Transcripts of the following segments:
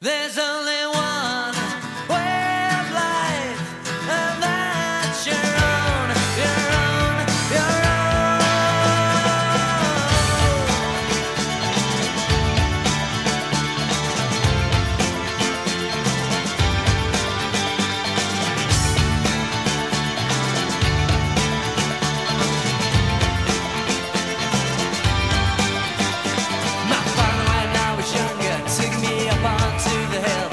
There's only one way of life, and that's your own, your own, your own. My father, when I was younger, took me up onto the hill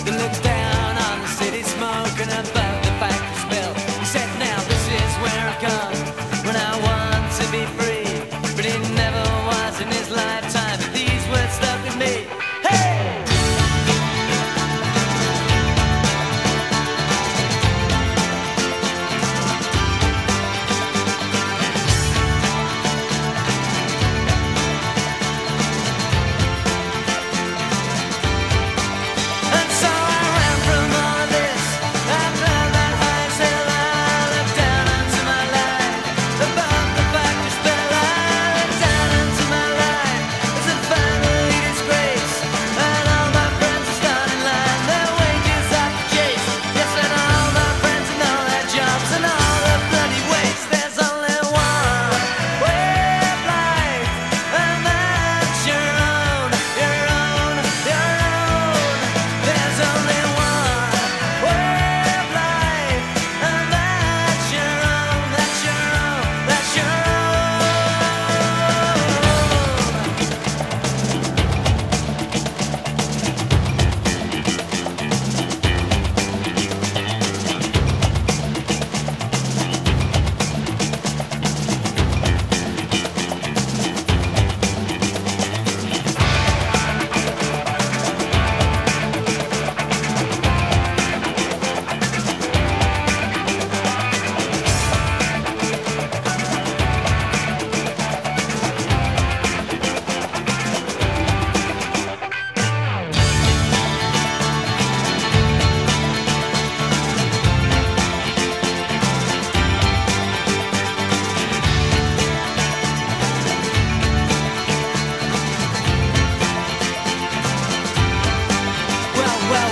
that looks down on the city smoke and above the factory spill. He said, now this is where I come when I want to be free. But it never was in his lifetime, but these words stuck with me. Hey! And so I ran from all of this. I climbed that highest hill. I looked down onto my life. Above the factory spill, I looked down into my life. As a finally disgrace, and all my friends are starting line. Their wages off the chase. Yes, and all my friends and all their jobs and all the bloody waste. There's only one way of life, and that's your own, your own, your own. There's only one way of life, and that's your own, that's your own, that's your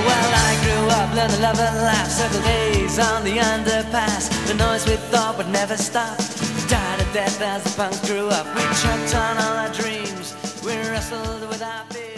Well, I grew up, learned to love and laugh. Circle days on the underpass. The noise we thought would never stop died a death as the punks grew up. We choked on all our dreams. We wrestled with our fears.